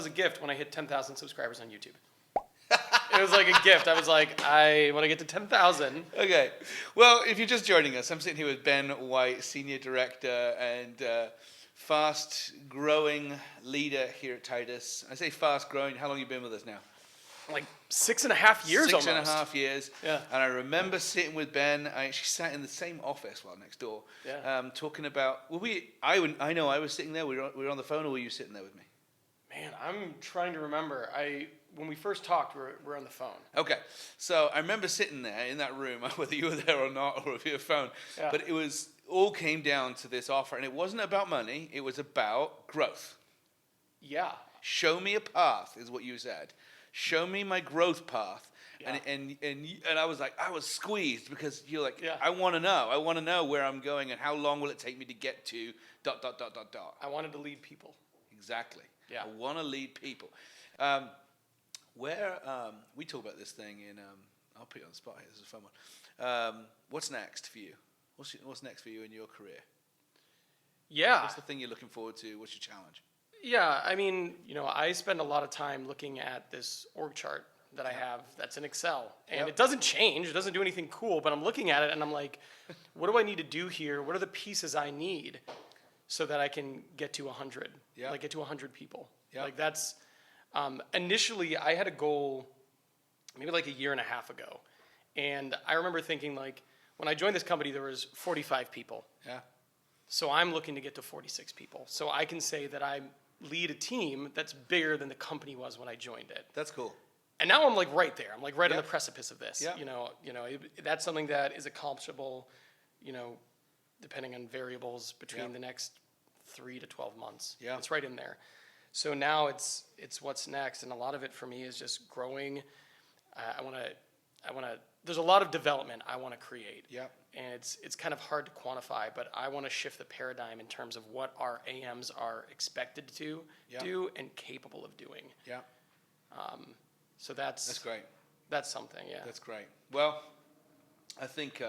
was a gift when I hit 10,000 subscribers on YouTube. It was like a gift. I was like, I want to get to 10,000. Okay. Well, if you're just joining us, I'm sitting here with Ben White, Senior Director and fast-growing leader here at Titus. I say fast-growing. How long have you been with us now? Like 6.5 years almost. 6.5 years. Yeah. And I remember sitting with Ben. I actually sat in the same office, next door, talking about, I know I was sitting there. We were on the phone, or were you sitting there with me? Man, I'm trying to remember. When we first talked, we were on the phone. Okay, so I remember sitting there in that room, whether you were there or not, or if you were phone. Yeah. But it was all came down to this offer, and it wasn't about money. It was about growth. Yeah. Show me a path, is what you said. Show me my growth path. Yeah. And I was like, I was squeezed because you're like, Yeah. I want to know. I want to know where I'm going and how long will it take me to get to ... I wanted to lead people. Exactly. Yeah. I want to lead people. We talk about this thing in, I'll put you on the spot here, this is a fun one. What's next for you? What's next for you in your career? Yeah. What's the thing you're looking forward to? What's your challenge? Yeah, I mean, I spend a lot of time looking at this org chart that I have that's in Excel. And It doesn't change. It doesn't do anything cool, but I'm looking at it and I'm like, what do I need to do here? What are the pieces I need so that I can get to 100? Yeah. Like get to 100 people. Yeah. Like that's, initially I had a goal maybe like a year and a half ago. And I remember thinking like, when I joined this company, there was 45 people. Yeah. So I'm looking to get to 46 people. So I can say that I lead a team that's bigger than the company was when I joined it. That's cool. And now I'm like right there. I'm like right on Yep. the precipice of this. Yep. That's something that is accomplishable, depending on variables between Yep. the next 3 to 12 months. Yeah. It's right in there. So now it's what's next, and a lot of it for me is just growing. I want to. There's a lot of development I want to create. Yep. And it's kind of hard to quantify, but I want to shift the paradigm in terms of what our AMs are expected to Yep. do and capable of doing. Yeah. So that's great. That's something, yeah. That's great. Well, I think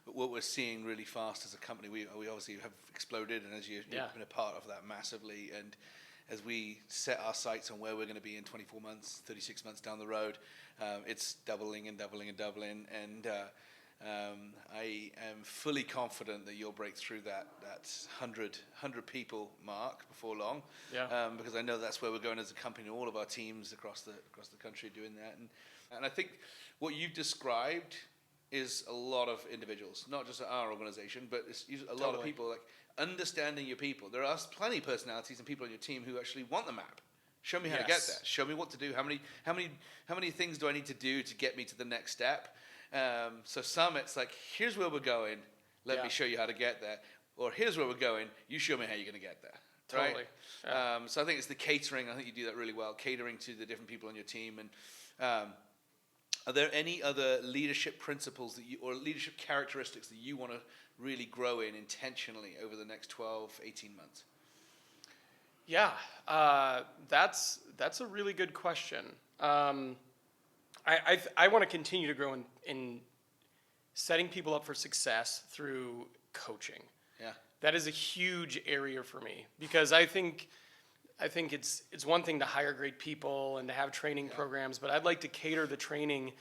what we're seeing really fast as a company, we obviously have exploded, and as you've been a part of that massively, and as we set our sights on where we're going to be in 24 months, 36 months down the road, it's doubling and doubling and doubling, and I am fully confident that you'll break through that 100 people mark before long. Yeah. Because I know that's where we're going as a company. All of our teams across the country are doing that, and I think what you've described is a lot of individuals, not just at our organization, but it's a lot of people, like understanding your people. There are plenty of personalities and people on your team who actually want the map. Show me how to get there. Show me what to do. How many things do I need to do to get me to the next step? So some, it's like, here's where we're going. Let me show you how to get there. Or here's where we're going. You show me how you're going to get there. Totally. Right? Yeah. So I think it's the catering. I think you do that really well, catering to the different people on your team. And are there any other leadership principles or leadership characteristics that you want to really grow in intentionally over the next 12, 18 months? Yeah, that's a really good question. I want to continue to grow in setting people up for success through coaching. Yeah. That is a huge area for me because I think it's one thing to hire great people and to have training programs, but I'd like to cater the training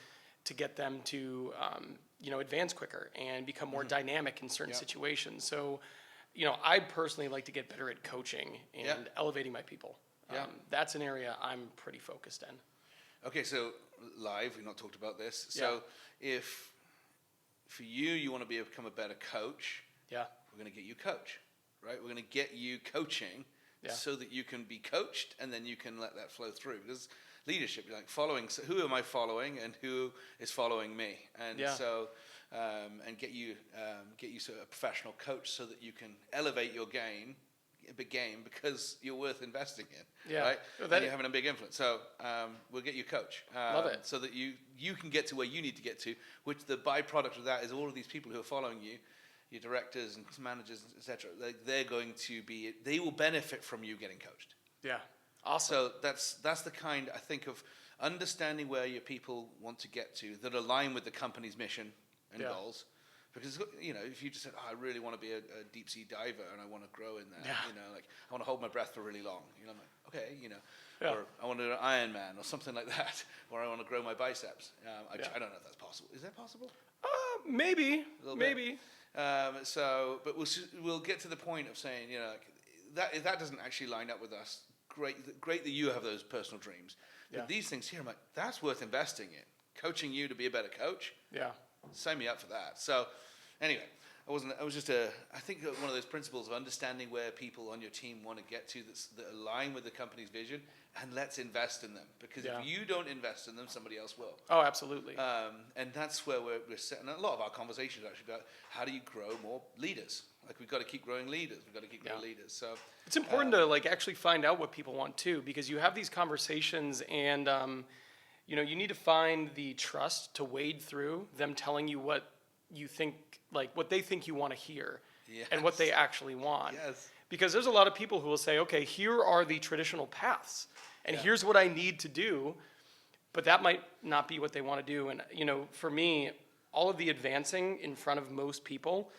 to get them to advance quicker and become more dynamic in certain situations. So, I personally like to get better at coaching and elevating my people. That's an area I'm pretty focused in. Okay, so live, we've not talked about this. So if for you want to become a better coach, we're going to get you coach, right? We're going to get you coaching so that you can be coached, and then you can let that flow through. Because leadership, you're like following. So who am I following, and who is following me? And so, and get you sort of a professional coach so that you can elevate your game because you're worth investing in, right? And you're having a big influence. So we'll get you a coach. Love it. So that you can get to where you need to get to, which the byproduct of that is all of these people who are following you, your directors and managers, etc. They will benefit from you getting coached. Yeah, awesome. So that's the kind, I think, of understanding where your people want to get to that align with the company's mission and goals. Because, if you just said, I really want to be a deep sea diver and I want to grow in that, like I want to hold my breath for really long. I'm like, okay, Yeah. or I want to do an Ironman or something like that, or I want to grow my biceps. I don't know if that's possible. Is that possible? Maybe, A little maybe. bit. But we'll get to the point of saying, like, if that doesn't actually line up with us, great that you have those personal dreams. But these things here, I'm like, that's worth investing in. Coaching you to be a better coach. Yeah. Sign me up for that. So, anyway, I think one of those principles of understanding where people on your team want to get to that align with the company's vision, and let's invest in them. Because if you don't invest in them, somebody else will. Oh, absolutely. And that's where we're setting a lot of our conversations actually about how do you grow more leaders. Like, we've got to keep growing leaders. We've got to keep growing leaders. So it's important to like actually find out what people want too, because you have these conversations and you need to find the trust to wade through them telling you what you think, like what they think you want to hear and what they actually want. Yes. Because there's a lot of people who will say, okay, here are the traditional paths and here's what I need to do, but that might not be what they want to do. And, for me, all of the advancing in front of most people,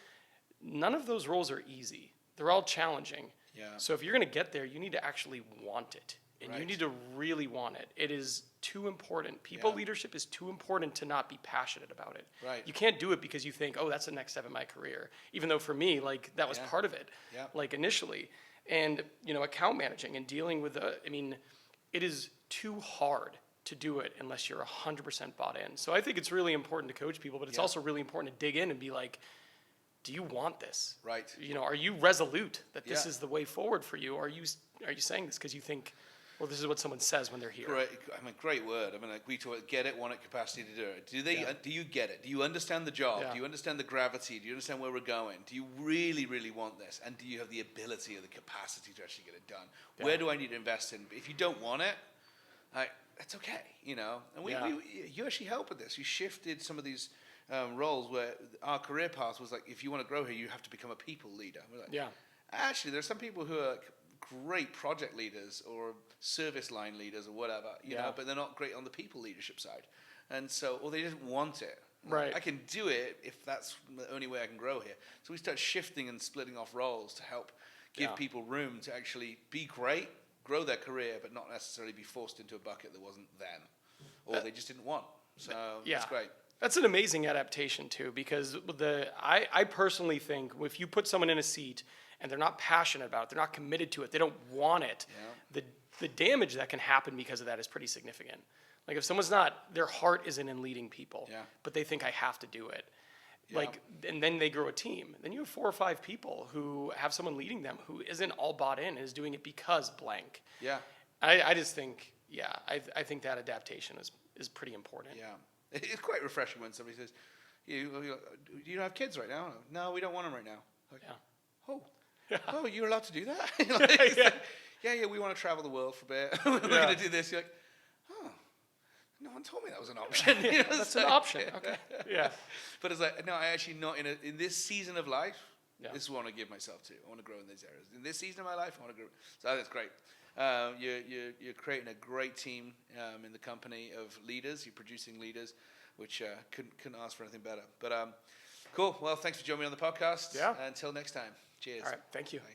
none of those roles are easy. They're all challenging. Yeah. So if you're going to get there, you need to actually want it. And you need to really want it. It is too important. People leadership is too important to not be passionate about it. Right. You can't do it because you think, oh, that's the next step in my career. Even though for me, like, that was part of it, like, initially. And, account managing and dealing with it is too hard to do it unless you're 100% bought in. So I think it's really important to coach people, but it's also really important to dig in and be like, do you want this? Right. Are you resolute that this is the way forward for you? Are you saying this because you think, well, this is what someone says when they're here? Great word. Like, we talk, get it, want it, capacity to do it. Do you get it? Do you understand the job? Yeah. Do you understand the gravity? Do you understand where we're going? Do you really, really want this? And do you have the ability or the capacity to actually get it done? Yeah. Where do I need to invest in? If you don't want it, that's okay, And you actually help with this. You shifted some of these roles where our career path was like, if you want to grow here, you have to become a people leader. We're like, actually, there are some people who are like great project leaders or service line leaders or whatever, but they're not great on the people leadership side. And so, or they didn't want it. Right. I can do it if that's the only way I can grow here. So we start shifting and splitting off roles to help give people room to actually be great, grow their career, but not necessarily be forced into a bucket that wasn't them or they just didn't want. So that's great. That's an amazing adaptation too, because I personally think if you put someone in a seat and they're not passionate about it, they're not committed to it, they don't want it, the damage that can happen because of that is pretty significant. Like, if someone's not, their heart isn't in leading people, but they think I have to do it. Like, and then they grow a team. Then you have 4 or 5 people who have someone leading them who isn't all bought in and is doing it because blank. Yeah. I just think, I think that adaptation is pretty important. Yeah. It's quite refreshing when somebody says, you don't have kids right now? No, we don't want them right now. Like, oh, you're allowed to do that? Like, we want to travel the world for a bit. We're going to do this. You're like, oh, no one told me that was an option. That's an option. Okay. Yeah. But it's like, no, I actually not in this season of life. This is what I want to give myself to. I want to grow in these areas. In this season of my life, I want to grow. So that's great. You're creating a great team in the company of leaders. You're producing leaders, which couldn't ask for anything better. But cool. Well, thanks for joining me on the podcast. Yeah. Until next time. Cheers. All right. Thank you. Bye.